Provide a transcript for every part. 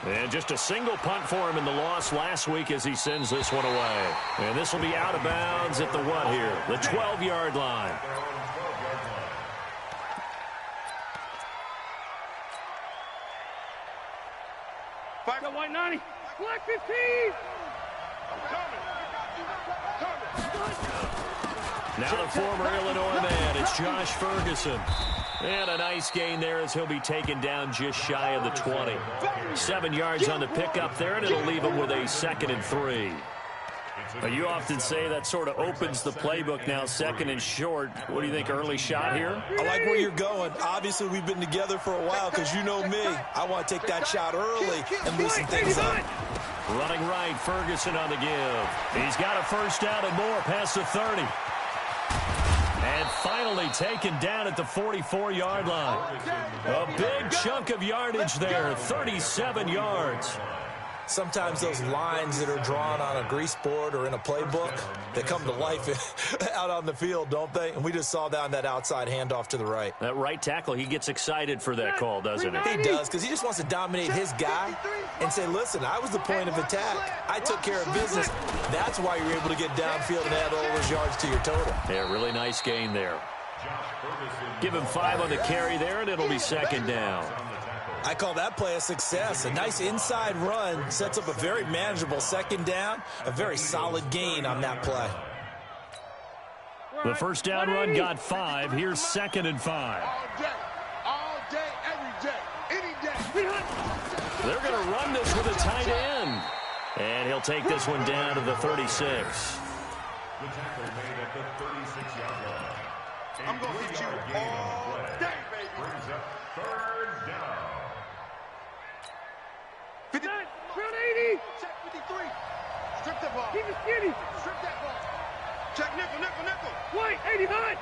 And just a single punt for him in the loss last week as he sends this one away. And this will be out of bounds at the what here? The 12-yard line. Back up, white 90. Black 15. Now the former Illinois man, it's Josh Ferguson. And a nice gain there as he'll be taken down just shy of the 20. 7 yards on the pickup there, and it'll leave him with a 2nd and 3. You often say that sort of opens the playbook now, 2nd and short. What do you think, early shot here? I like where you're going. Obviously, we've been together for a while because you know me. I want to take that shot early and loosen things up. Running right, Ferguson on the give. He's got a first down and more past the 30. And finally taken down at the 44-yard line. A big chunk of yardage there, 37 yards. Sometimes those lines that are drawn on a grease board or in a playbook, they come to life out on the field, don't they? And we just saw that on that outside handoff to the right. That right tackle, he gets excited for that call, doesn't he? He does, because he just wants to dominate his guy and say, listen, I was the point of attack. I took care of business. That's why you're able to get downfield and add all those yards to your total. Yeah, really nice gain there. Give him 5 on the carry there, and it'll be 2nd down. I call that play a success. A nice inside run sets up a very manageable 2nd down, a very solid gain on that play. The first down run got 5. Here's 2nd and 5. All day, every day, any day. They're going to run this with a tight end. And he'll take this one down to the 36. The tackle made at the 36-yard line. I'm going to hit you all day, baby. Brings up 3rd down. 50. Round 80. Check 53. Strip that ball. Keep it skinny. Strip that ball. Check nickel, nickel, nickel. White, 80 hot.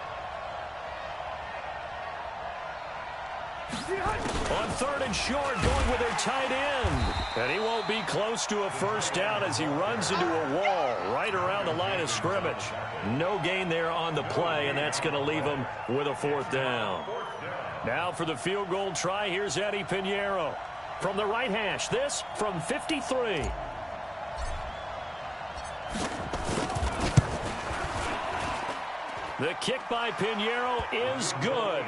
On 3rd and short, going with their tight end. And he won't be close to a first down as he runs into a wall right around the line of scrimmage. No gain there on the play, and that's going to leave him with a 4th down. Now for the field goal try, here's Eddie Pinheiro. From the right hash, this from 53. The kick by Pinheiro is good.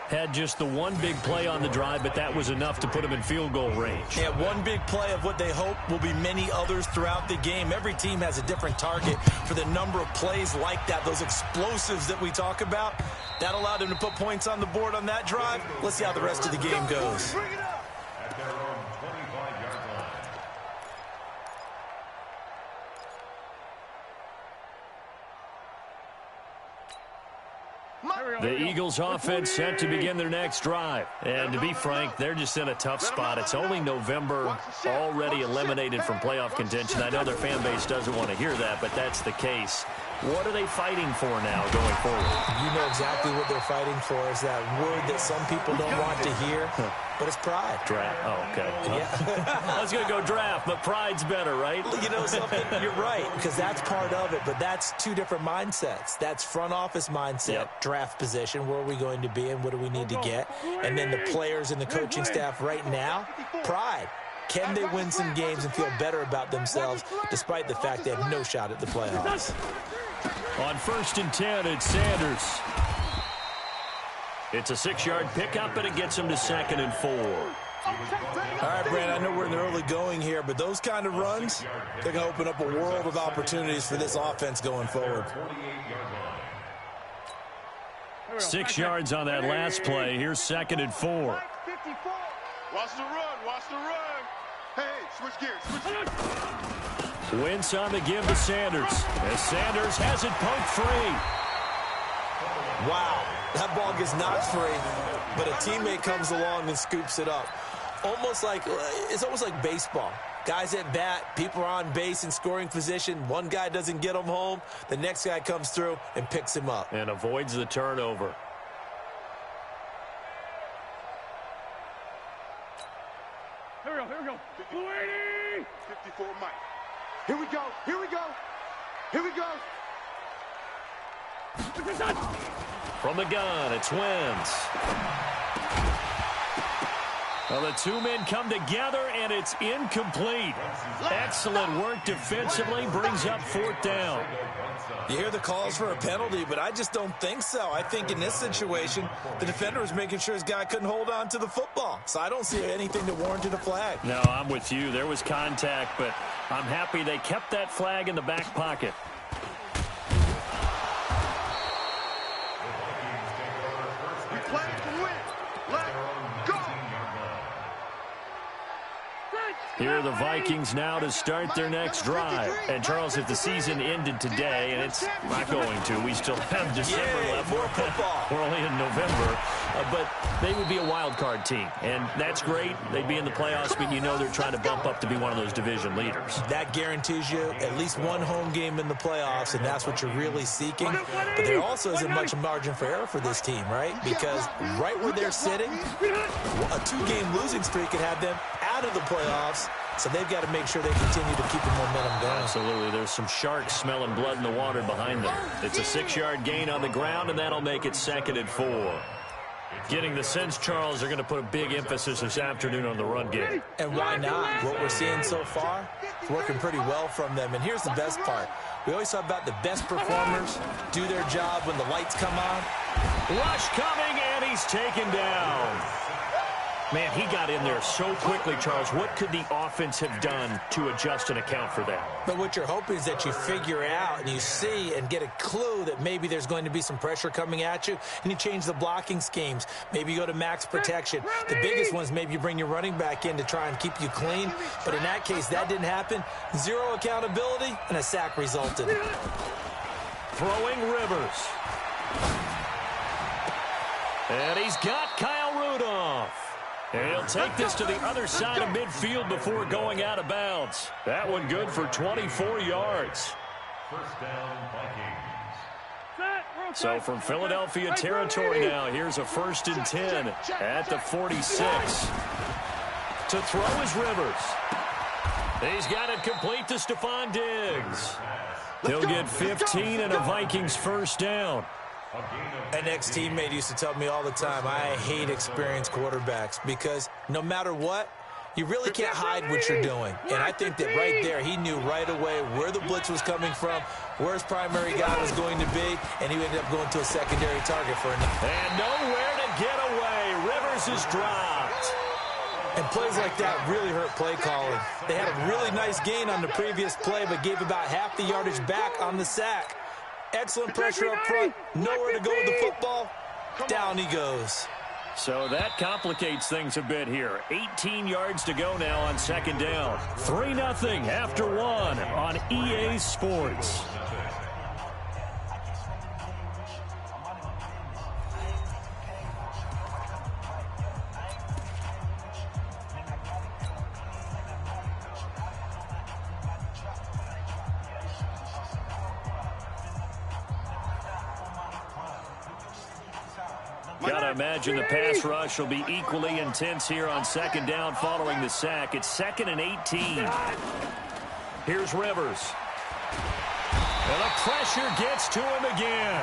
Had just the one big play on the drive, but that was enough to put him in field goal range. Yeah, one big play of what they hope will be many others throughout the game. Every team has a different target for the number of plays like that, those explosives that we talk about. That allowed him to put points on the board on that drive. Let's see how the rest of the game goes. At their own 25-yard line. The Eagles offense set to begin their next drive. And to be frank, they're just in a tough spot. It's only November, already eliminated from playoff contention. I know their fan base doesn't want to hear that, but that's the case. What are they fighting for now going forward? You know exactly what they're fighting for is that word that some people don't want to hear, but it's pride. Draft. Oh, okay. Yeah. I was going to go draft, but pride's better, right? You know something? You're right, because that's part of it, but that's two different mindsets. That's front office mindset, draft position, where are we going to be and what do we need to get? And then the players and the coaching staff right now, pride. Can they win some games and feel better about themselves despite the fact they have no shot at the playoffs? On 1st and 10, it's Sanders. It's a 6-yard pickup, and it gets him to 2nd and 4. All right, Brandon, I know we're in the early going here, but those kind of runs, they're going to open up a world of opportunities for this offense going forward. 6 yards on that last play. Here's 2nd and 4. Watch the run, watch the run. Hey, switch gears, switch gears. Wentz on the give to Sanders. As Sanders has it poked free. Wow, that ball gets knocked free, but a teammate comes along and scoops it up. It's almost like baseball. Guys at bat, people are on base in scoring position. One guy doesn't get him home. The next guy comes through and picks him up. And avoids the turnover. Here we go. 54 Mike. Here we go, here we go. Here we go. From the gun, it's Wentz. Well, the two men come together, and it's incomplete. Excellent work defensively, brings up 4th down. You hear the calls for a penalty, but I just don't think so. I think in this situation, the defender was making sure his guy couldn't hold on to the football. So I don't see anything that warranted a flag. No, I'm with you. There was contact, but I'm happy they kept that flag in the back pocket. Here are the Vikings now to start their next drive. And, Charles, if the season ended today, and it's not going to, we still have December left. More football. We're only in November. But they would be a wild card team. And that's great. They'd be in the playoffs, but you know they're trying to bump up to be one of those division leaders. That guarantees you at least one home game in the playoffs, and that's what you're really seeking. But there also isn't much margin for error for this team, right? Because right where they're sitting, a 2-game losing streak could have them out of the playoffs. So they've got to make sure they continue to keep the momentum going. Absolutely. There's some sharks smelling blood in the water behind them. It's a 6-yard gain on the ground, and that'll make it 2nd and 4. Getting the sense, Charles, they're going to put a big emphasis this afternoon on the run game. And why not? What we're seeing so far, it's working pretty well from them. And here's the best part. We always talk about the best performers do their job when the lights come on. Rush coming, and he's taken down. Man, he got in there so quickly, Charles. What could the offense have done to adjust and account for that? But what you're hoping is that you figure out and you see and get a clue that maybe there's going to be some pressure coming at you, and you change the blocking schemes. Maybe you go to max protection. The biggest one is maybe you bring your running back in to try and keep you clean. But in that case, that didn't happen. 0 accountability, and a sack resulted. Throwing Rivers. And he's got Kyle Rudolph. And he'll take this to the other side of midfield before going out of bounds. That one good for 24 yards. First down, Vikings. So from Philadelphia territory now, here's a 1st and 10 at the 46. To throw is Rivers. He's got it complete to Stephon Diggs. He'll get 15 and a Vikings 1st down. An ex-teammate used to tell me all the time, I hate experienced quarterbacks because no matter what, you really can't hide what you're doing. And I think that right there, he knew right away where the blitz was coming from, where his primary guy was going to be, and he ended up going to a secondary target for another. And nowhere to get away. Rivers is dropped. And plays like that really hurt play calling. They had a really nice gain on the previous play, but gave about half the yardage back on the sack. Excellent pressure up front. Nowhere to go with the football. Down he goes. So that complicates things a bit here. 18 yards to go now on 2nd down. 3-0 after 1 on EA Sports. Gotta imagine the pass rush will be equally intense here on 2nd down following the sack. It's 2nd and 18. Here's Rivers. And the pressure gets to him again.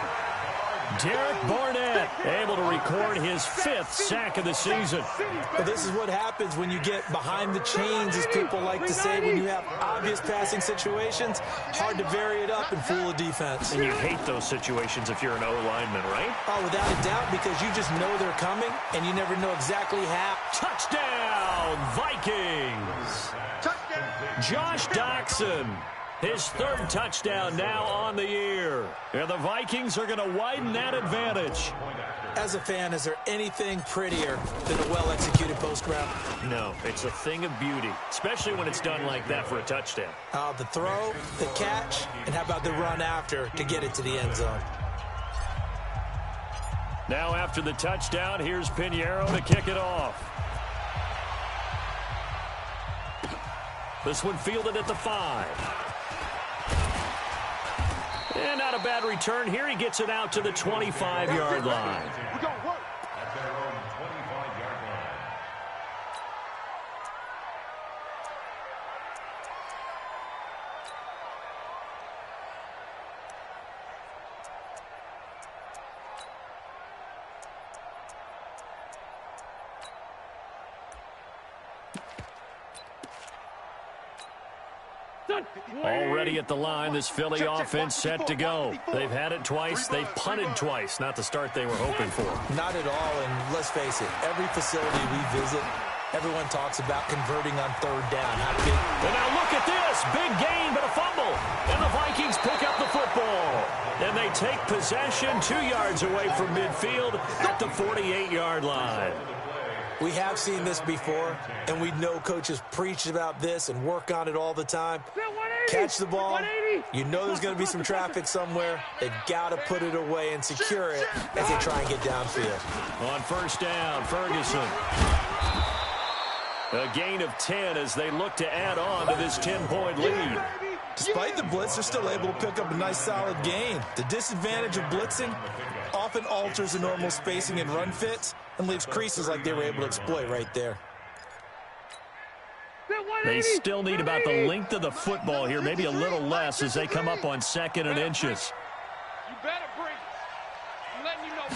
Derek Barnett able to record his 5th sack of the season. But this is what happens when you get behind the chains, as people like to say, when you have obvious passing situations. Hard to vary it up and fool a defense. And you hate those situations if you're an O-lineman, right? Oh, without a doubt, because you just know they're coming, and you never know exactly how. Touchdown, Vikings! Touchdown! Josh Doxson. His 3rd touchdown now on the year. And the Vikings are going to widen that advantage. As a fan, is there anything prettier than a well-executed post route? No, it's a thing of beauty, especially when it's done like that for a touchdown. The throw, the catch, and how about the run after to get it to the end zone? Now after the touchdown, here's Pinheiro to kick it off. This one fielded at the 5. And not a bad return here. He gets it out to the 25-yard line. We're going to work. At their own 25-yard line. Already at the line, this Philly offense set to go. They've had it twice. They've punted twice. Not the start they were hoping for. Not at all, and let's face it, every facility we visit, everyone talks about converting on third down. How big. And now look at this. Big gain, but a fumble. And the Vikings pick up the football. And they take possession 2 yards away from midfield at the 48-yard line. We have seen this before, and we know coaches preach about this and work on it all the time. Catch the ball. You know there's going to be some traffic somewhere. They've got to put it away and secure it as they try and get downfield. On first down, Ferguson. A gain of 10 as they look to add on to this 10-point lead. Despite the blitz, they're still able to pick up a nice solid gain. The disadvantage of blitzing often alters the normal spacing and run fits and leaves creases like they were able to exploit right there. They still need about the length of the football here, maybe a little less as they come up on 2nd and inches. You better bring it. I'm letting you know.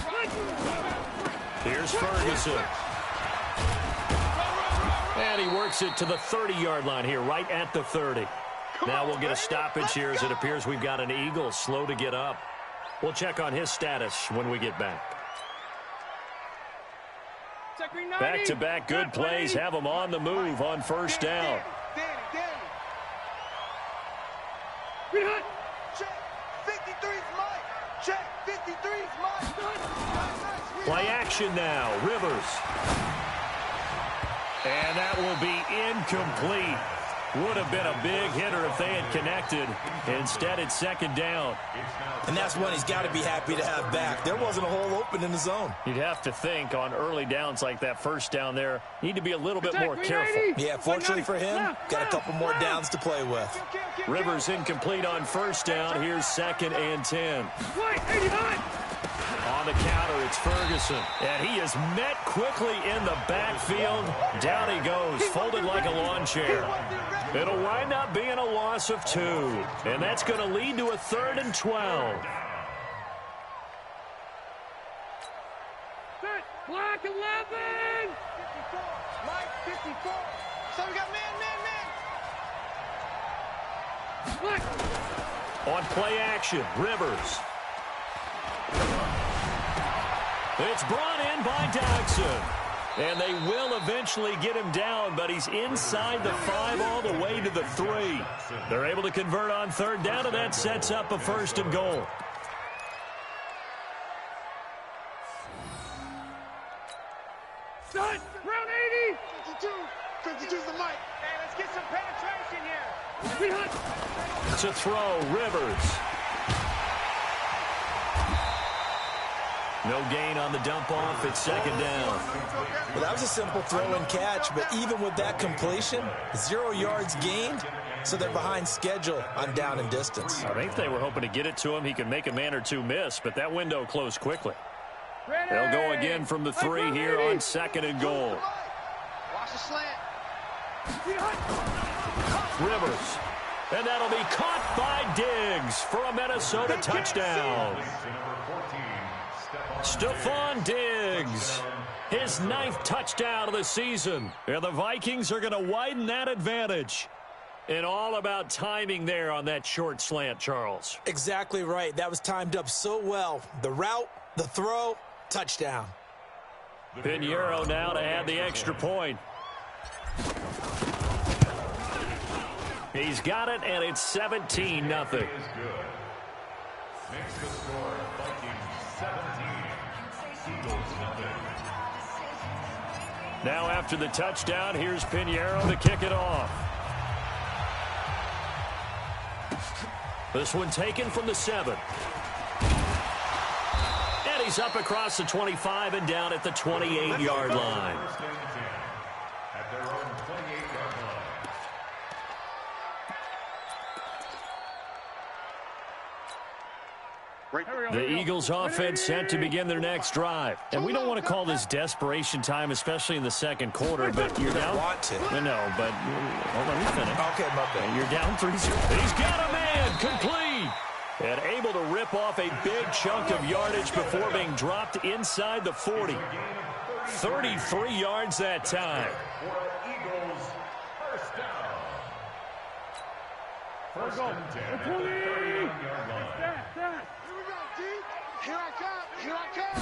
Here's Ferguson. And he works it to the 30-yard line here, right at the 30. Now we'll get a stoppage here as it appears we've got an Eagle slow to get up. We'll check on his status when we get back. Back-to-back good plays have them on the move on first down. Play action now. Rivers. And that will be incomplete. Would have been a big hitter if they had connected. Instead, it's 2nd down. And that's one he's got to be happy to have back. There wasn't a hole open in the zone. You'd have to think on early downs like that first down there, need to be a little bit more careful. Yeah, fortunately for him, got a couple more downs to play with. Rivers incomplete on first down. Here's 2nd and 10. On the counter, it's Ferguson. And he is met quickly in the backfield. Down he goes, folded like a lawn chair. It'll wind up being a loss of 2. And that's going to lead to a 3rd and 12. Block 11! Mike, 54. So we got man. On play action, Rivers. It's brought in by Dodson. And they will eventually get him down, but he's inside the 5 all the way to the 3. They're able to convert on 3rd down, and that sets up a 1st and goal. Round 80! 52's the mic. Hey, let's get some penetration here. To throw, Rivers. No gain on the dump off. It's 2nd down. Well, that was a simple throw and catch, but even with that completion, 0 yards gained, so they're behind schedule on down and distance. I think they were hoping to get it to him. He could make a man or two miss, but that window closed quickly. They'll go again from the 3 here on 2nd and goal. Watch the slant. Rivers. And that'll be caught by Diggs for a Minnesota touchdown. Stephon Diggs, his 9th touchdown of the season. And the Vikings are going to widen that advantage. And all about timing there on that short slant, Charles. Exactly right. That was timed up so well. The route, the throw, touchdown. Pinheiro now to add the extra point. He's got it, and it's 17-0. Makes the score Vikings 17. Eagles nothing. Now after the touchdown, here's Pinheiro to kick it off. This one taken from the 7. And he's up across the 25 and down at the 28-yard line. At their own 28-yard line. The Eagles offense set to begin their next drive. And we don't want to call this desperation time, especially in the 2nd quarter, but you're down. Want to. No, but hold on, let me finish. Okay, my bad. You're down 3-0. He's got a man complete. And able to rip off a big chunk of yardage before being dropped inside the 40. 33 yards that time. First and 10 at the 31-yard line. Here we go, D. Here I come. Here I come.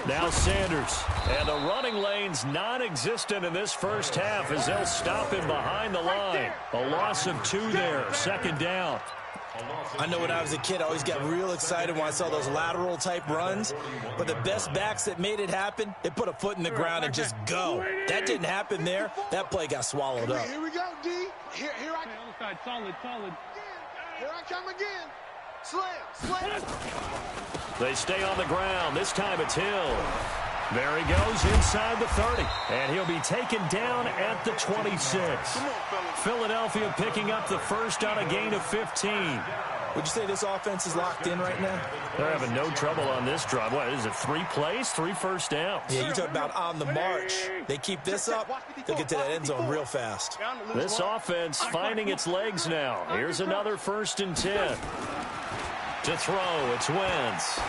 Now Sanders. And the running lane's non-existent in this first half as they'll stop him behind the line. A loss of 2 there. Second down. I know when I was a kid, I always got real excited when I saw those lateral type runs. But the best backs that made it happen, they put a foot in the ground and just go. That didn't happen there. That play got swallowed up. Here we go, D. Here I come. Solid. Here I come again. Slam. They stay on the ground. This time it's Hill. There he goes inside the 30. And he'll be taken down at the 26. Philadelphia picking up the first on a gain of 15. Would you say this offense is locked in right now? They're having no trouble on this drive. What is it, 3 plays, 3 first downs? Yeah, you talk about on the march. They keep this up, they'll get to that end zone real fast. This offense finding its legs now. Here's another 1st and 10. To throw, it's Wentz.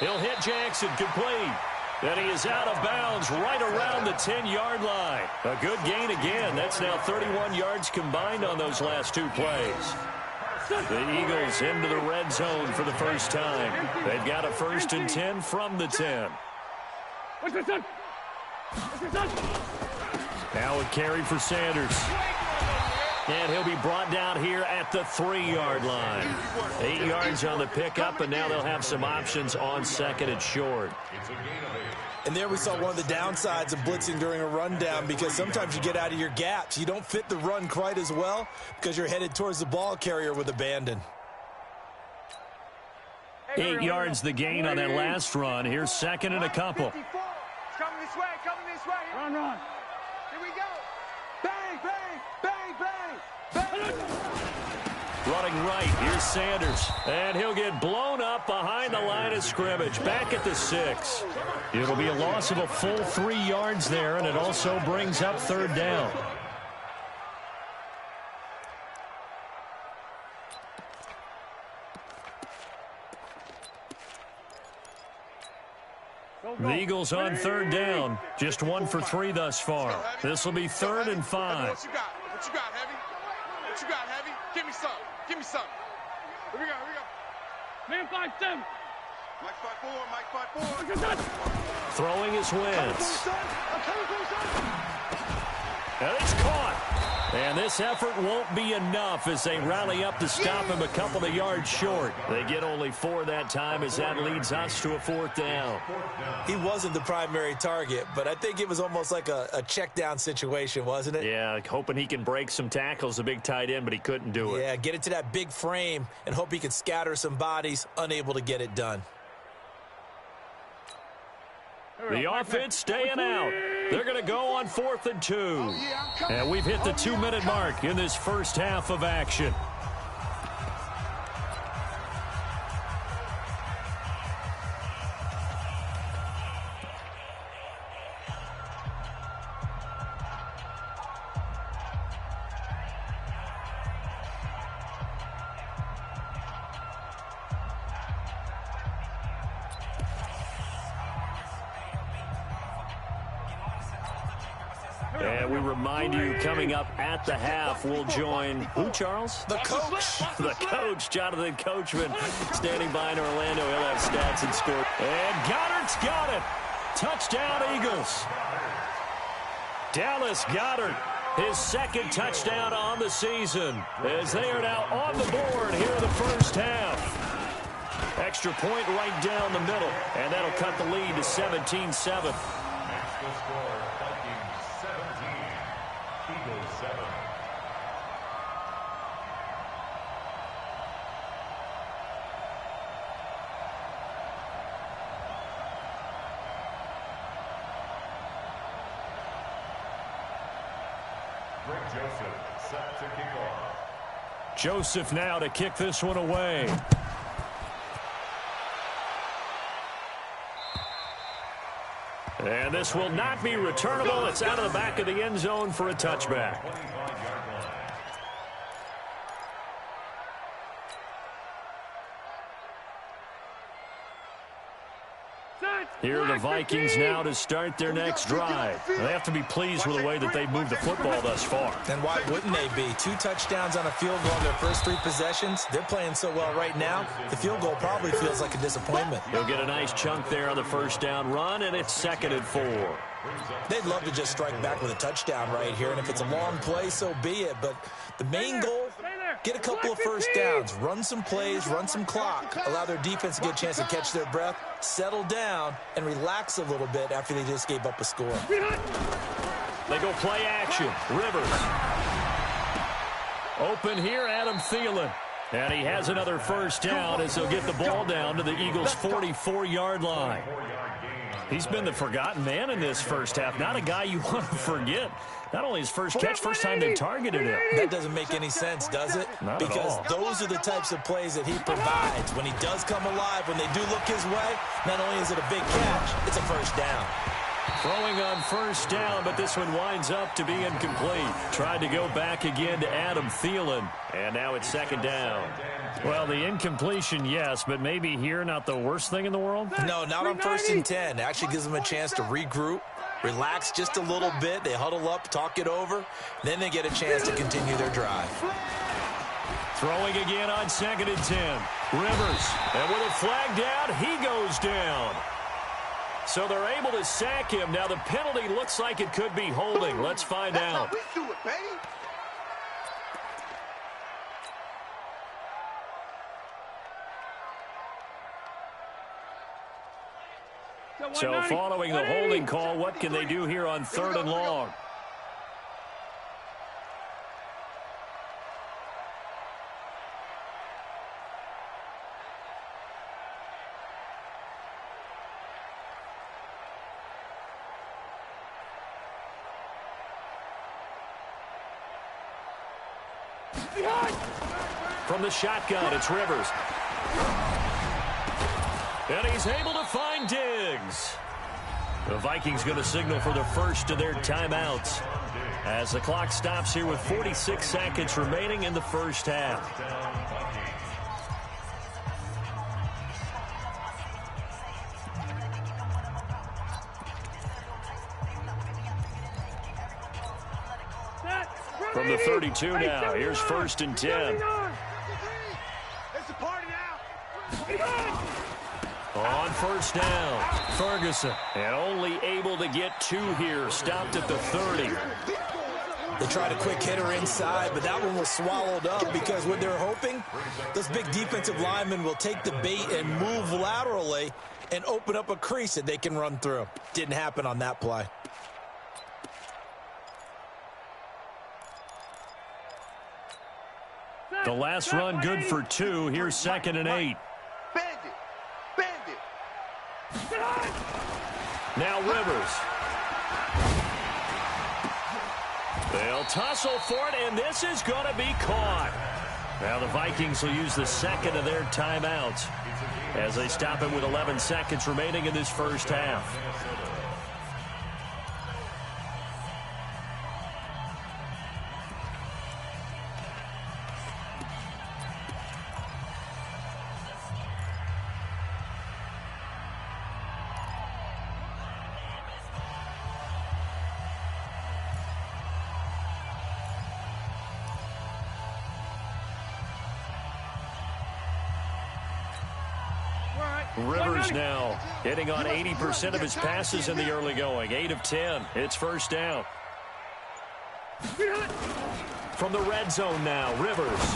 He'll hit Jackson, complete. And he is out of bounds right around the 10-yard line. A good gain again. That's now 31 yards combined on those last 2 plays. The Eagles into the red zone for the first time. They've got a 1st and 10 from the 10. Now a carry for Sanders. And he'll be brought down here at the 3-yard line. 8 yards on the pickup, and now they'll have some options on 2nd and short. And there we saw one of the downsides of blitzing during a rundown, because sometimes you get out of your gaps. You don't fit the run quite as well because you're headed towards the ball carrier with abandon. 8 yards the gain on that last run. Here's 2nd and a couple. It's coming this way. Run. Here we go. Bang, bang, bang, bang. Running right, here's Sanders. And he'll get blown up behind the line of scrimmage, back at the 6. It'll be a loss of a full 3 yards there, and it also brings up 3rd down. The Eagles on 3rd down. Just 1 for 3 thus far. This will be 3rd and 5. What you got, Heavy? What you got, Heavy? Give me some. Here we go. Man 5-7. Mike 5-4. Throwing his Wentz. And it's caught. And this effort won't be enough as they rally up to stop him a couple of yards short. They get only 4 that time as that leads us to a 4th down. He wasn't the primary target, but I think it was almost like a check down situation, wasn't it? Yeah, hoping he can break some tackles, a big tight end, but he couldn't do it. Yeah, get it to that big frame and hope he can scatter some bodies, unable to get it done. The offense staying out. They're going to go on 4th and 2. And we've hit the 2-minute mark in this first half of action. And we remind you, coming up at the half, we'll join who, Charles? The coach. The coach, Jonathan Coachman, standing by in Orlando. He'll have stats and score. And Goddard's got it. Touchdown, Eagles. Dallas Goedert, his 2nd touchdown on the season, as they are now on the board here in the first half. Extra point right down the middle, and that'll cut the lead to 17-7. Joseph now to kick this one away. And this will not be returnable. It's out of the back of the end zone for a touchback. Here are the Vikings now to start their next drive. They have to be pleased with the way that they've moved the football thus far. And why wouldn't they be? 2 touchdowns on a field goal in their first 3 possessions. They're playing so well right now, the field goal probably feels like a disappointment. He'll get a nice chunk there on the first down run, and it's 2nd and 4. They'd love to just strike back with a touchdown right here, and if it's a long play, so be it. But the main goal, get a couple of first downs, run some plays, run some clock, allow their defense to get a chance to catch their breath, settle down, and relax a little bit after they just gave up a score. They go play action. Rivers. Open here, Adam Thielen. And he has another first down as he'll get the ball down to the Eagles' 44-yard line. He's been the forgotten man in this first half. Not a guy you want to forget. Not only his first catch, first time they targeted him. That doesn't make any sense, does it? Not because at all. Those are the types of plays that he provides. When he does come alive, when they do look his way, not only is it a big catch, it's a first down. Throwing on first down, but this one winds up to be incomplete. Tried to go back again to Adam Thielen, and now it's 2nd down. Well, the incompletion, yes, but maybe here not the worst thing in the world? No, not on 1st and 10. It actually gives them a chance to regroup, relax just a little bit. They huddle up, talk it over. Then they get a chance to continue their drive. Throwing again on 2nd and 10. Rivers, and with a flag down, he goes down. So they're able to sack him. Now the penalty looks like it could be holding. Let's find out. That's how we do it, baby. So following the holding call, what can they do here on 3rd and long? From the shotgun, it's Rivers. And he's able to find Diggs. The Vikings going to signal for the first of their timeouts as the clock stops here with 46 seconds remaining in the first half. From the 32 now, here's 1st and 10. It's a party now. On first down, Ferguson. And only able to get 2 here, stopped at the 30. They tried a quick hitter inside, but that one was swallowed up because what they're hoping, those big defensive linemen will take the bait and move laterally and open up a crease that they can run through. Didn't happen on that play. The last run good for 2. Here's 2nd and 8. Bandit. Now Rivers. They'll tussle for it, and this is going to be caught. Now the Vikings will use the 2nd of their timeouts as they stop it with 11 seconds remaining in this first half. Rivers now hitting on 80% of his passes in the early going. 8 of 10. It's first down. From the red zone now, Rivers.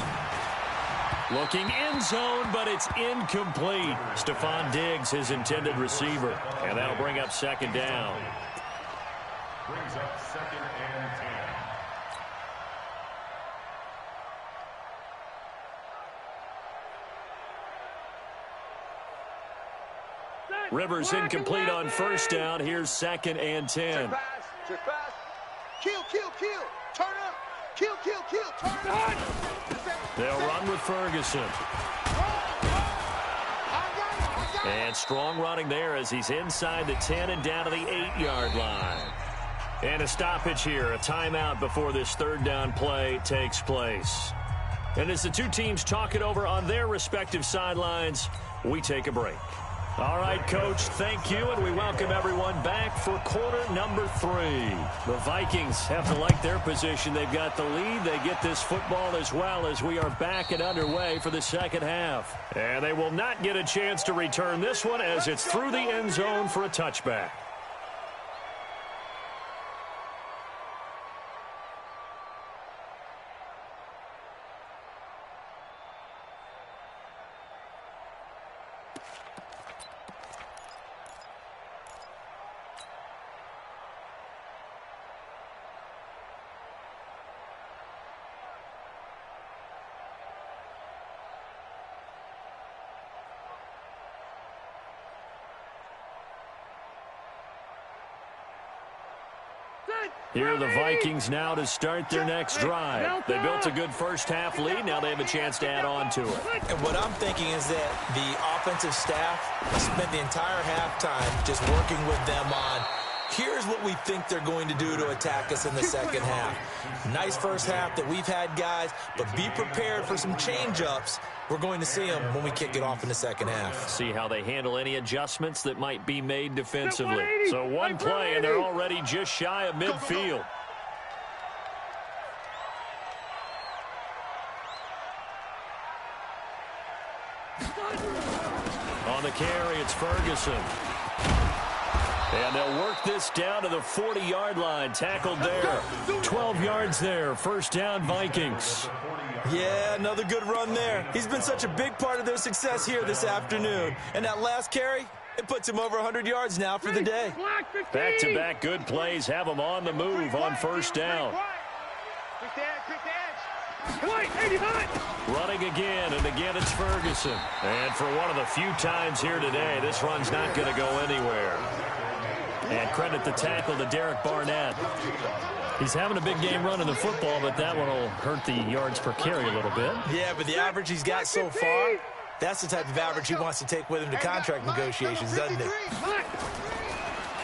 Looking in zone, but it's incomplete. Stephon Diggs, his intended receiver. And that'll bring up 2nd down. Brings up 2nd and 10. Rivers incomplete on first down. Here's 2nd and 10. Check pass. Kill. Turn up. Kill. Turn up. They'll run with Ferguson. And strong running there as he's inside the 10 and down to the 8-yard line. And a stoppage here, a timeout before this 3rd down play takes place. And as the 2 teams talk it over on their respective sidelines, we take a break. All right, Coach, thank you, and we welcome everyone back for quarter number 3. The Vikings have to like their position. They've got the lead. They get this football as well as we are back and underway for the second half. And they will not get a chance to return this one as it's through the end zone for a touchback. Here are the Vikings now to start their next drive. They built a good first-half lead. Now they have a chance to add on to it. And what I'm thinking is that the offensive staff spent the entire halftime just working with them on, here's what we think they're going to do to attack us in the second half. Nice first half that we've had, guys, but be prepared for some change-ups. We're going to see them when we kick it off in the second half. See how they handle any adjustments that might be made defensively. So one play, and they're already just shy of midfield. On the carry, it's Ferguson. And they'll work this down to the 40-yard line. Tackled there. 12 yards there. First down, Vikings. Yeah, another good run there. He's been such a big part of their success here this afternoon. And that last carry, it puts him over 100 yards now for the day. Back-to-back good plays have him on the move on first down. Running again, and again it's Ferguson. And for one of the few times here today, this run's not going to go anywhere. And credit the tackle to Derek Barnett. He's having a big game running the football, but that one will hurt the yards per carry a little bit. Yeah, but the average he's got so far, that's the type of average he wants to take with him to contract negotiations, doesn't it?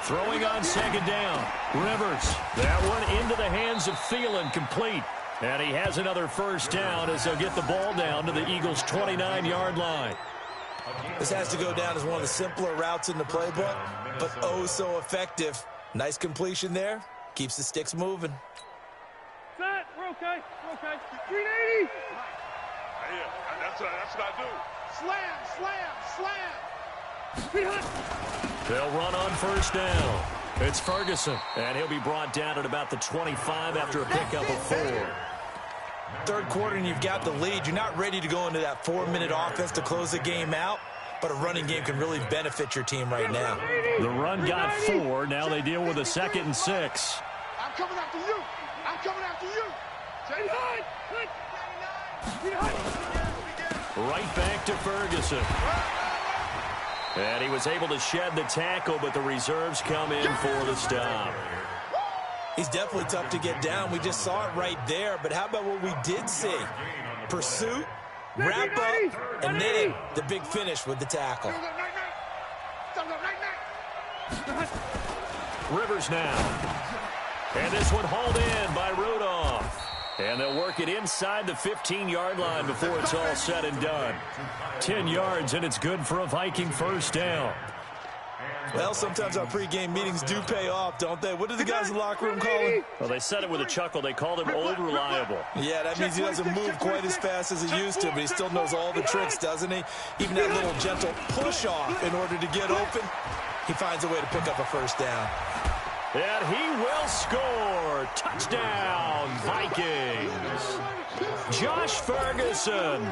Throwing on second down. Rivers. That one into the hands of Thielen, complete. And he has another first down as they'll get the ball down to the Eagles' 29-yard line. This has to go down as one of the simpler routes in the playbook, but oh so effective. Nice completion there. Keeps the sticks moving. Set. We're okay. We're okay. 380. Yeah, that's what I do. Slam. They'll run on first down. It's Ferguson, and he'll be brought down at about the 25 after a pickup of 4. Third quarter and you've got the lead. You're not ready to go into that 4-minute offense to close the game out, but a running game can really benefit your team right now. The run got 4. Now they deal with a 2nd and 6. I'm coming after you. I'm coming after you. Right back to Ferguson. And he was able to shed the tackle, but the reserves come in for the stop. He's definitely tough to get down. We just saw it right there. But how about what we did see? Pursuit, wrap up, and then the big finish with the tackle. Rivers now. And this one hauled in by Rudolph. And they'll work it inside the 15-yard line before it's all said and done. 10 yards, and it's good for a Viking first down. Well, sometimes our pregame meetings do pay off, don't they? What do the guys in the locker room call him? Well, they said it with a chuckle. They called him Old Reliable. Yeah, that means he doesn't move quite as fast as he used to, but he still knows all the tricks, doesn't he? Even that little gentle push-off in order to get open, he finds a way to pick up a first down. And he will score. Touchdown, Vikings. Josh Ferguson,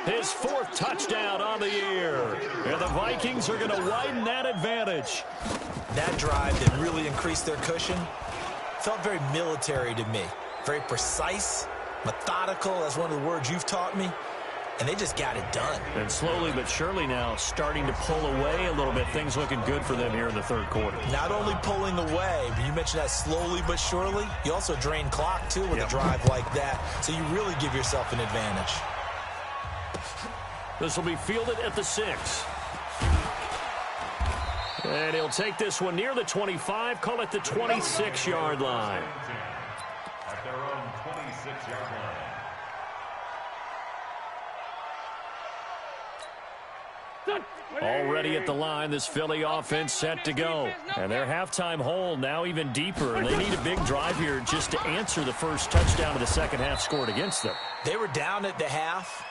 his 4th touchdown on the year. And the Vikings are going to widen that advantage. That drive that really increased their cushion felt very military to me. Very precise, methodical. That's one of the words you've taught me. And they just got it done. And slowly but surely now starting to pull away a little bit. Things looking good for them here in the third quarter. Not only pulling away, but you mentioned that slowly but surely. You also drain clock, too, with a drive like that. So you really give yourself an advantage. This will be fielded at the 6. And he'll take this one near the 25, call it the 26-yard line. At their own 26-yard line. Set. Already at the line, this Philly offense set to go. And their halftime hole now even deeper, and they need a big drive here just to answer the first touchdown of the second half scored against them. They were down at the half.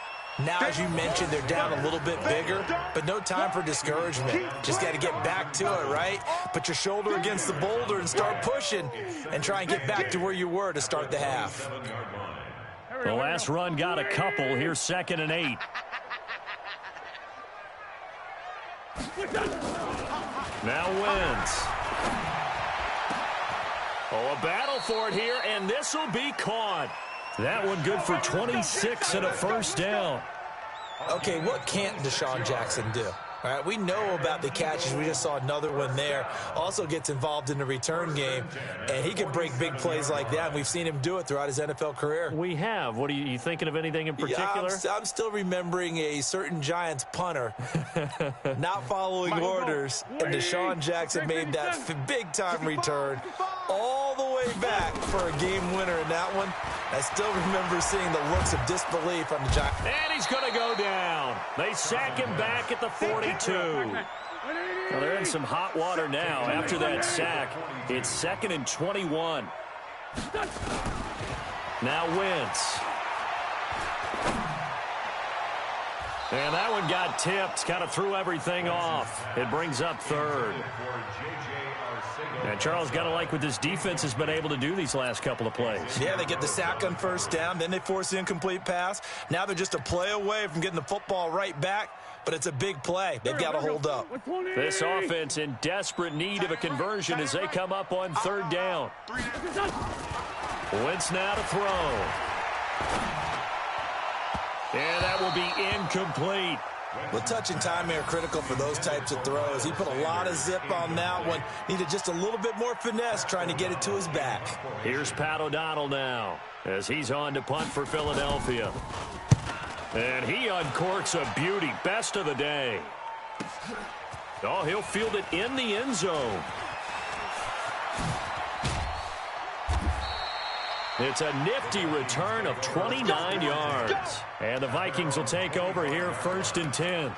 Now, as you mentioned, they're down a little bit bigger, but no time for discouragement. Just got to get back to it, right? Put your shoulder against the boulder and start pushing and try and get back to where you were to start the half. The last run got a couple. Here's 2nd and 8. Now wins. Oh, a battle for it here, and this will be caught. That one good for 26 and a first down. Okay, what can't Deshaun Jackson do? All right, we know about the catches. We just saw another one there. Also gets involved in the return game, and he can break big plays like that. We've seen him do it throughout his NFL career. We have. What are you thinking of anything in particular? Yeah, I'm still remembering a certain Giants punter not following orders, and Deshaun Jackson made that big-time return all the way back for a game winner in that one. I still remember seeing the looks of disbelief on the Giants. And he's going to go down. They sack him back at the 42. Well, they're in some hot water now. After that sack, it's 2nd and 21. Now Wentz. And that one got tipped, kind of threw everything off. It brings up 3rd. And Charles, got to like what this defense has been able to do these last couple of plays. Yeah, they get the sack on first down, then they force the incomplete pass. Now they're just a play away from getting the football right back, but it's a big play. They've got to hold up. This offense in desperate need of a conversion as they come up on 3rd down. Wentz now to throw. And that will be incomplete. Well, touch and time are critical for those types of throws. He put a lot of zip on that one. Needed just a little bit more finesse trying to get it to his back. Here's Pat O'Donnell now as he's on to punt for Philadelphia. And he uncorks a beauty. Best of the day. Oh, he'll field it in the end zone. It's a nifty return of 29 yards. And the Vikings will take over here 1st and 10.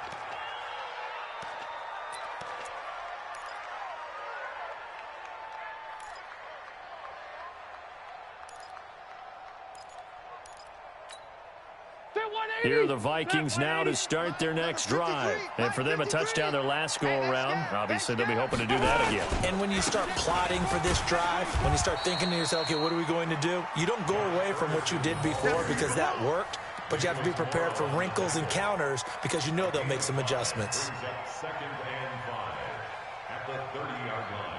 Here are the Vikings now to start their next drive. And for them, a touchdown their last go-around. Obviously, they'll be hoping to do that again. And when you start plotting for this drive, when you start thinking to yourself, okay, what are we going to do? You don't go away from what you did before because that worked, but you have to be prepared for wrinkles and counters because you know they'll make some adjustments. 2nd and 5 at the 30-yard line.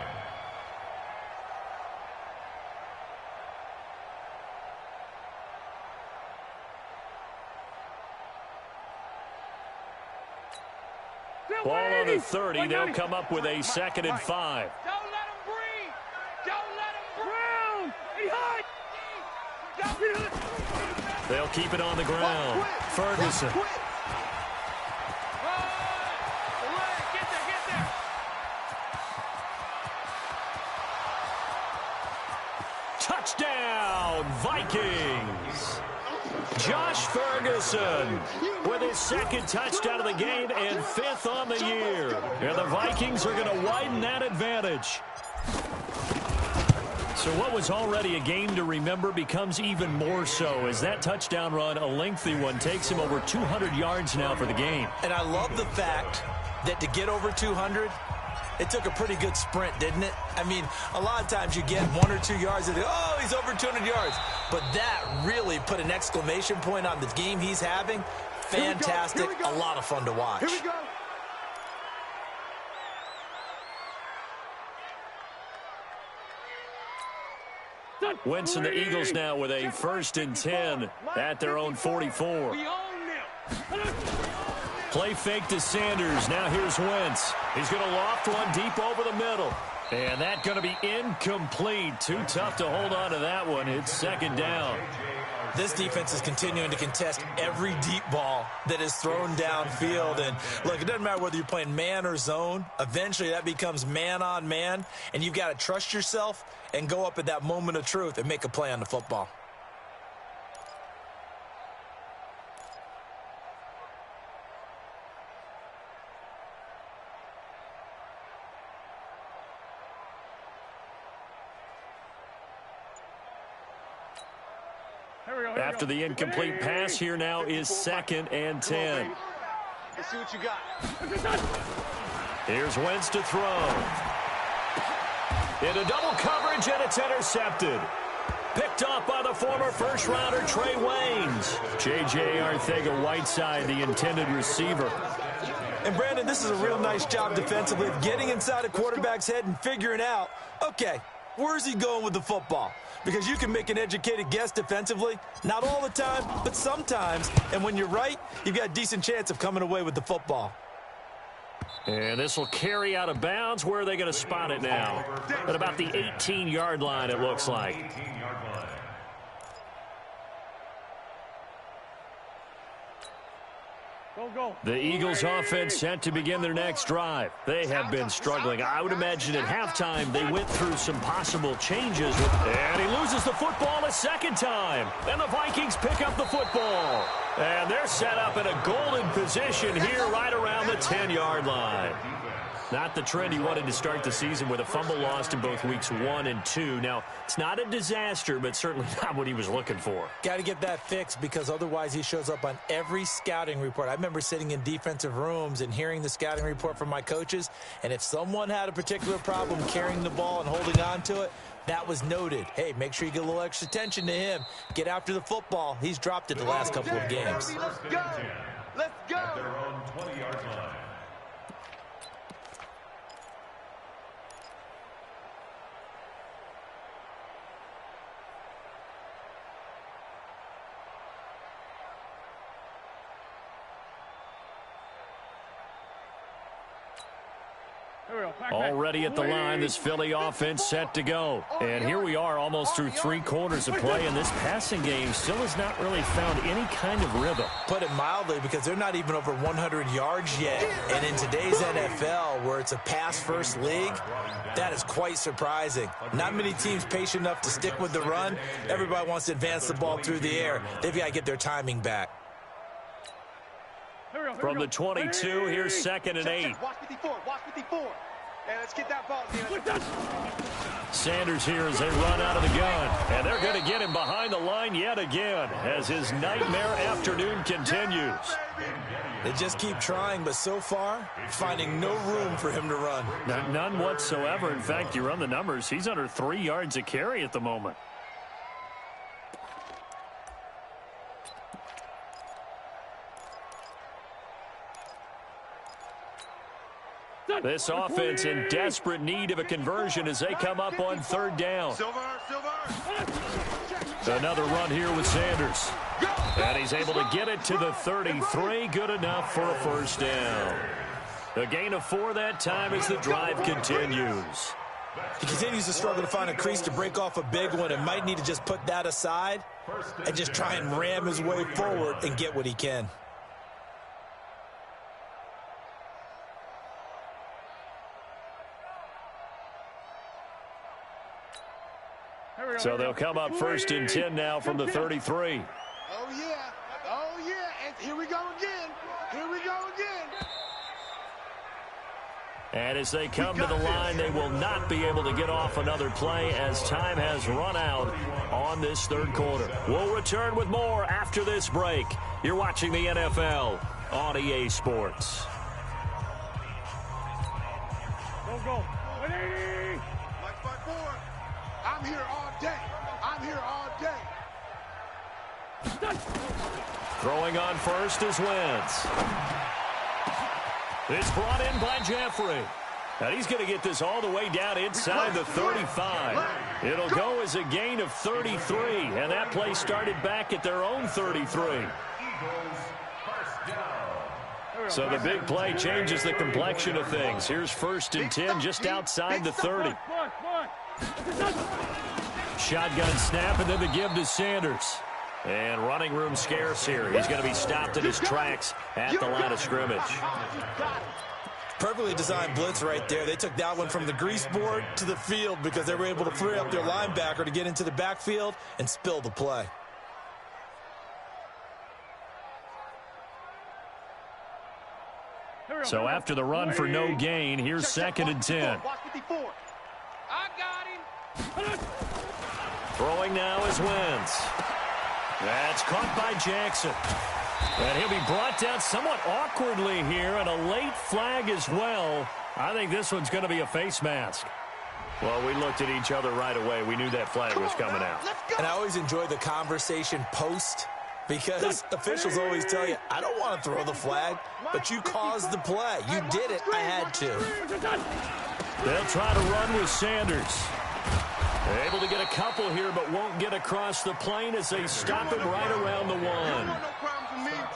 Ball on the 30. They'll come up with a 2nd and 5. Don't let him breathe. Don't let him breathe. They'll keep it on the ground. Ferguson. Get there. Touchdown, Vikings. Josh Ferguson with his 2nd touchdown of the game and 5th on the year. And the Vikings are going to widen that advantage. So what was already a game to remember becomes even more so as that touchdown run, a lengthy one, takes him over 200 yards now for the game. And I love the fact that to get over 200, it took a pretty good sprint, didn't it? I mean, a lot of times you get 1 or 2 yards and oh, he's over 200 yards. But that really put an exclamation point on the game he's having. Fantastic. A lot of fun to watch. Here we go. Wentz and the Eagles now with a 1st and 10 at their own 44. Play fake to Sanders. Now here's Wentz. He's going to loft one deep over the middle. And that's going to be incomplete. Too tough to hold on to that one. It's 2nd down. This defense is continuing to contest every deep ball that is thrown downfield. And look, it doesn't matter whether you're playing man or zone. Eventually that becomes man on man. And you've got to trust yourself and go up at that moment of truth and make a play on the football. After the incomplete pass, here now is 2nd and 10. Let's see what you got. Here's Wentz to throw. Into double coverage, and it's intercepted. Picked off by the former first-rounder Trey Waynes. J.J. Arcega-Whiteside, the intended receiver. And, Brandon, this is a real nice job defensively of getting inside a quarterback's head and figuring out, okay, where's he going with the football? Because you can make an educated guess defensively. Not all the time, but sometimes. And when you're right, you've got a decent chance of coming away with the football. And this will carry out of bounds. Where are they going to spot it now? At about the 18-yard line, it looks like. The Eagles offense set to begin their next drive. They have been struggling. I would imagine at halftime they went through some possible changes. And he loses the football a second time. And the Vikings pick up the football. And they're set up in a golden position here right around the 10-yard line. Not the trend he wanted to start the season with a fumble lost in both weeks 1 and 2. Now, it's not a disaster, but certainly not what he was looking for. Got to get that fixed because otherwise he shows up on every scouting report. I remember sitting in defensive rooms and hearing the scouting report from my coaches, and if someone had a particular problem carrying the ball and holding on to it, that was noted. Hey, make sure you get a little extra attention to him. Get after the football. He's dropped it the last couple of games. Let's go. Let's go. At their own 20-yard line. Already at the line, this Philly offense set to go. And here we are almost through 3 quarters of play, and this passing game still has not really found any kind of rhythm. Put it mildly, because they're not even over 100 yards yet. And in today's NFL, where it's a pass-first league, that is quite surprising. Not many teams patient enough to stick with the run. Everybody wants to advance the ball through the air. They've got to get their timing back. From the 22, here's 2nd and 8. Watch 54. Watch 54. And let's get that ball. Sanders here as they run out of the gun. And they're going to get him behind the line yet again as his nightmare afternoon continues. They just keep trying, but so far, finding no room for him to run. None whatsoever. In fact, you run the numbers, he's under 3 yards a carry at the moment. This offense in desperate need of a conversion as they come up on 3rd down. Another run here with Sanders. And he's able to get it to the 33. Good enough for a 1st down. A gain of 4 that time as the drive continues. He continues to struggle to find a crease to break off a big one and might need to just put that aside and just try and ram his way forward and get what he can. So they'll come up 1st and 10 now from the 33. Oh, yeah. Oh, yeah. And here we go again. Here we go again. And as they come to the line, they will not be able to get off another play as time has run out on this 3rd quarter. We'll return with more after this break. You're watching the NFL on EA Sports. Go. 180. Like 5-4. I'm here all day. I'm here all day. Throwing on 1st is Wentz. It's brought in by Jeffrey. And he's going to get this all the way down inside the 35. It'll go as a gain of 33. And that play started back at their own 33. So the big play changes the complexion of things. Here's 1st and 10 just outside the 30. Shotgun snap, and then the give to Sanders. And running room scarce here. He's going to be stopped in his tracks at the line of scrimmage. Perfectly designed blitz right there. They took that one from the grease board to the field because they were able to free up their linebacker to get into the backfield and spill the play. So after the run for no gain, here's 2nd and 10. Watch 54. I got him. Throwing now is Wentz. That's caught by Jackson. And he'll be brought down somewhat awkwardly here, and a late flag as well. I think this one's going to be a face mask. Well, we looked at each other right away. We knew that flag was coming out. And I always enjoy the conversation post, because officials always tell you, I don't want to throw the flag, but you caused the play. You did it. I had to. They'll try to run with Sanders. They're able to get a couple here, but won't get across the plane as they stop him right around the one.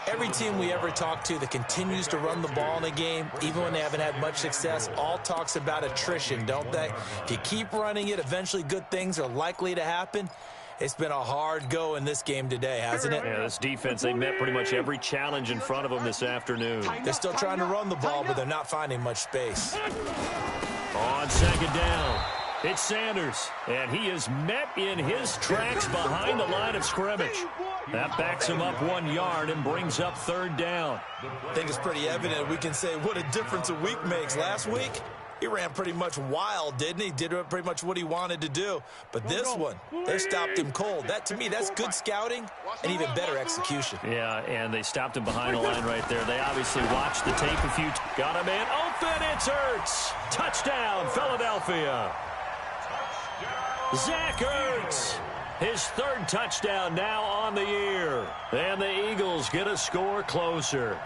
Every team we ever talk to that continues to run the ball in a game, even when they haven't had much success, all talks about attrition, don't they? If you keep running it, eventually good things are likely to happen. It's been a hard go in this game today, hasn't it? Yeah, this defense, they met pretty much every challenge in front of them this afternoon. They're still trying to run the ball, but they're not finding much space. On second down, it's Sanders, and he is met in his tracks behind the line of scrimmage. That backs him up 1 yard and brings up third down. I think it's pretty evident we can say what a difference a week makes. Last week, he ran pretty much wild, didn't he? Did pretty much what he wanted to do. But this one, they stopped him cold. That, to me, that's good scouting and even better execution. Yeah, and they stopped him behind the line right there. They obviously watched the tape a few times. Got a man open. It's Ertz. Touchdown, Philadelphia. Zach Ertz. His third touchdown now on the year. And the Eagles get a score closer.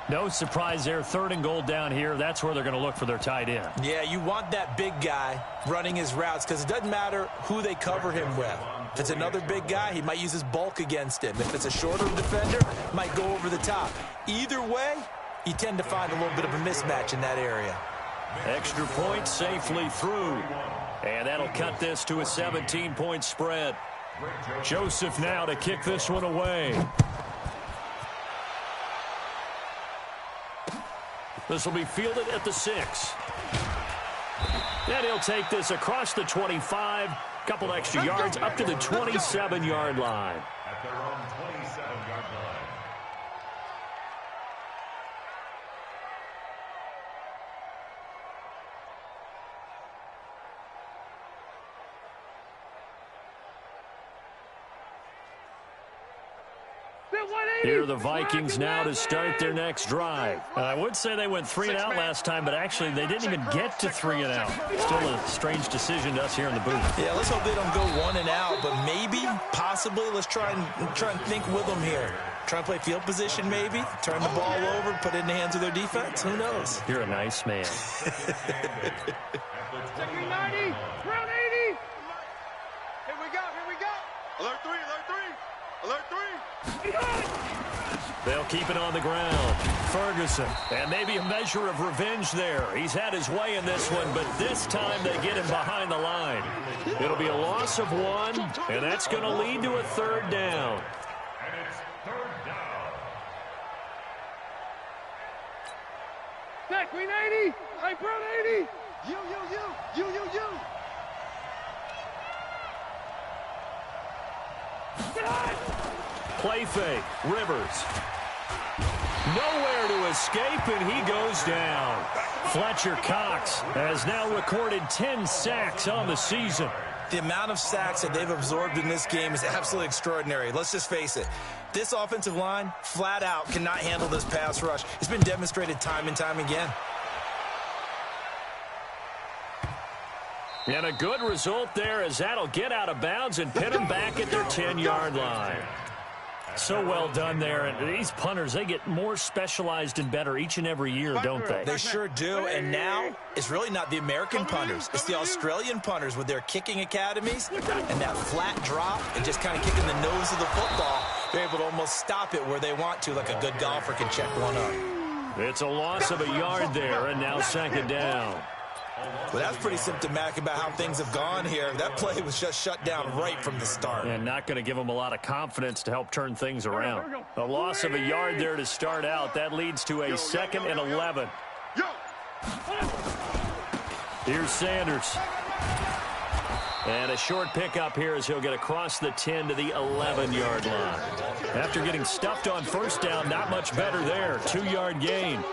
No surprise there. Third and goal down here. That's where they're going to look for their tight end. Yeah, you want that big guy running his routes because it doesn't matter who they cover him with. If it's another big guy, he might use his bulk against him. If it's a shorter defender, might go over the top. Either way, you tend to find a little bit of a mismatch in that area. Extra point safely through. And that'll cut this to a 17-point spread. Joseph now to kick this one away. This will be fielded at the 6. And he'll take this across the 25. Couple extra yards up to the 27-yard line. At their own 27-yard line. Here are the Vikings now to start their next drive. I would say they went 3 and out last time, but actually they didn't even get to 3 and out. Still a strange decision to us here in the booth. Yeah, let's hope they don't go 1 and out, but maybe, possibly, let's try and think with them here. Try and play field position maybe, turn the ball over, put it in the hands of their defense. Who knows? You're a nice man. Second 90, round 80. Here we go, here we go. Alert 3, alert 3, alert 3. They'll keep it on the ground. Ferguson. And maybe a measure of revenge there. He's had his way in this one, but this time they get him behind the line. It'll be a loss of 1, and that's going to lead to a third down. And it's third down. Back, Queen 80. Hey, Brown 80. You. Play fake. Rivers. Nowhere to escape, and he goes down. Fletcher Cox has now recorded 10 sacks on the season. The amount of sacks that they've absorbed in this game is absolutely extraordinary. Let's just face it. This offensive line, flat out, cannot handle this pass rush. It's been demonstrated time and time again. And a good result there as that'll get out of bounds and pin them back at their 10-yard line. So well done there. And these punters, they get more specialized and better each and every year, don't they? They sure do. And now it's really not the American punters. It's the Australian punters with their kicking academies and that flat drop and just kind of kicking the nose of the football. They're able to almost stop it where they want to, like a good golfer can check one up. It's a loss of a yard there, and now second down. Well, that's pretty symptomatic about how things have gone here. That play was just shut down right from the start. And not going to give them a lot of confidence to help turn things around. A loss of a yard there to start out. That leads to a 2nd and 11. Here's Sanders. And a short pickup here as he'll get across the 10 to the 11-yard line. After getting stuffed on first down, not much better there. 2-yard gain.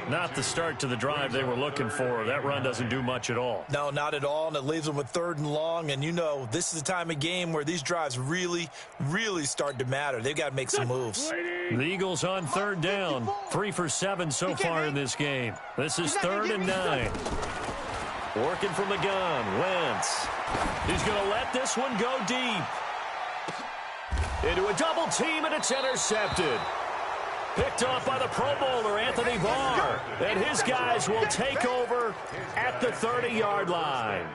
Not the start to the drive they were looking for. That run doesn't do much at all. No, not at all, and it leaves them with 3rd and long. And, you know, this is the time of game where these drives really, really start to matter. They've got to make some moves. The Eagles on 3rd down. 3 for 7 so far in this game. This is 3rd and 9. Working from the gun, Wentz. He's going to let this one go deep. Into a double team, and it's intercepted. Picked off by the Pro Bowler, Anthony Barr. And his guys will take over at the 30-yard line.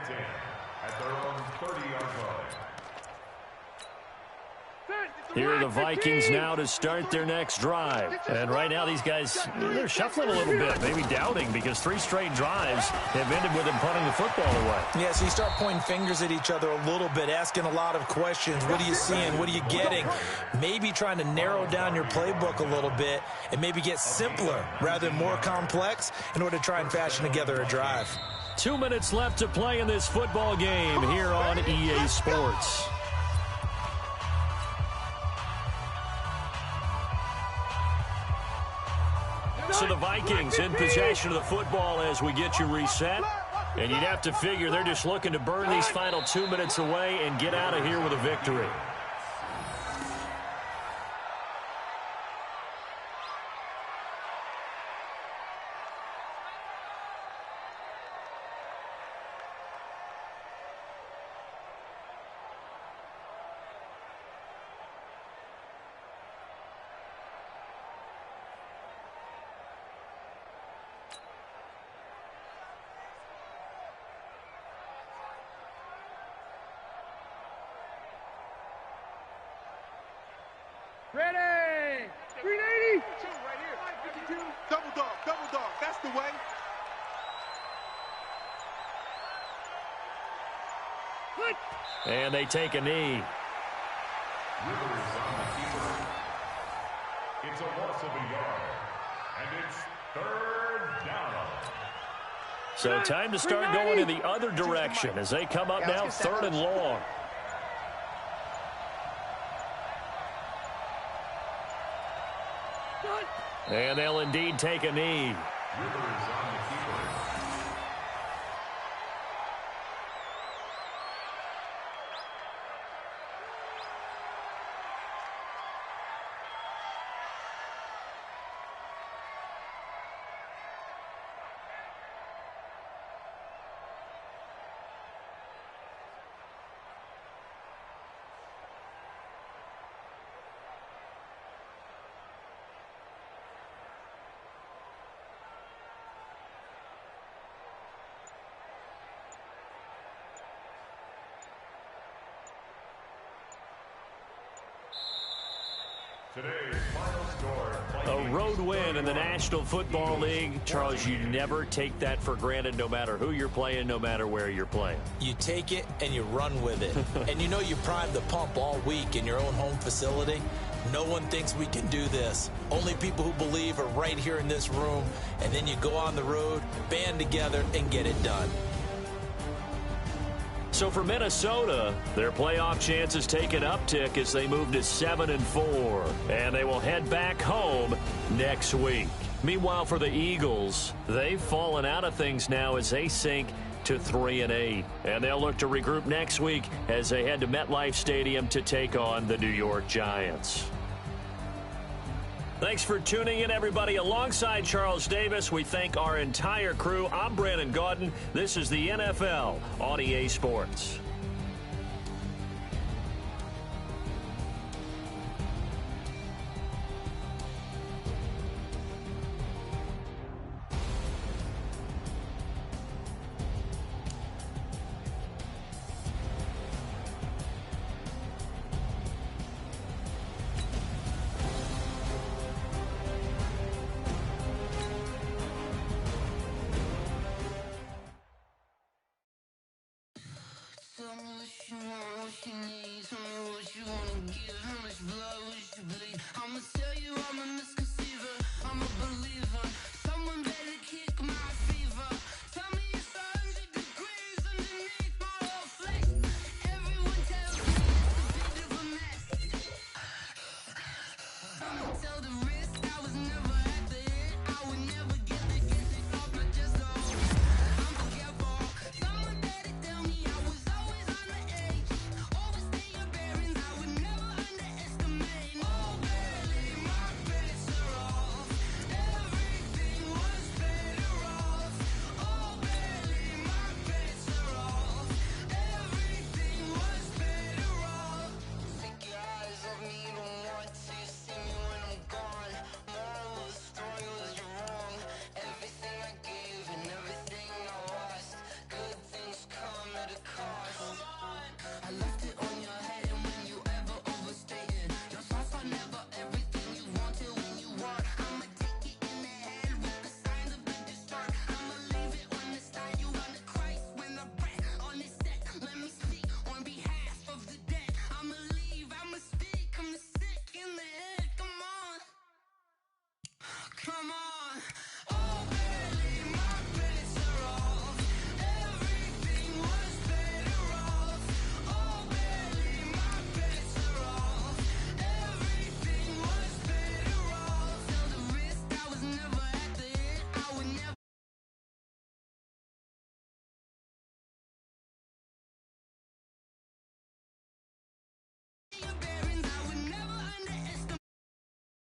At their own 30-yard line. Here are the Vikings now to start their next drive. And right now these guys, they're shuffling a little bit, maybe doubting, because 3 straight drives have ended with them punting the football away. Yeah, so you start pointing fingers at each other a little bit, asking a lot of questions. What are you seeing? What are you getting? Maybe trying to narrow down your playbook a little bit and maybe get simpler rather than more complex in order to try and fashion together a drive. 2 minutes left to play in this football game here on EA Sports. So the Vikings in possession of the football as we get you reset. And you'd have to figure they're just looking to burn these final 2 minutes away and get out of here with a victory. Ready! 380! Right here. Double dog. That's the way. And they take a knee. Rivers on the keeper. It's a loss of a yard. And it's 3rd down. So time to start going in the other direction as they come up now 3rd and long. And they'll indeed take a knee. Rivers on the keeper. Today's final score. A road win in the National Football League. Charles, you never take that for granted no matter who you're playing, no matter where you're playing. You take it and you run with it. And you know you primed the pump all week in your own home facility. No one thinks we can do this. Only people who believe are right here in this room. And then you go on the road, band together, and get it done. So for Minnesota, their playoff chances take an uptick as they move to 7-4. And they will head back home next week. Meanwhile, for the Eagles, they've fallen out of things now as they sink to 3-8. And they'll look to regroup next week as they head to MetLife Stadium to take on the New York Giants. Thanks for tuning in, everybody. Alongside Charles Davis, we thank our entire crew. I'm Brandon Gaudin. This is the NFL on EA Sports. Tell me what you want, what you need. Tell me what you wanna give. How much blood would you bleed? I'ma tell you I'm a misconceiver. I'm a believer. Someone better kiss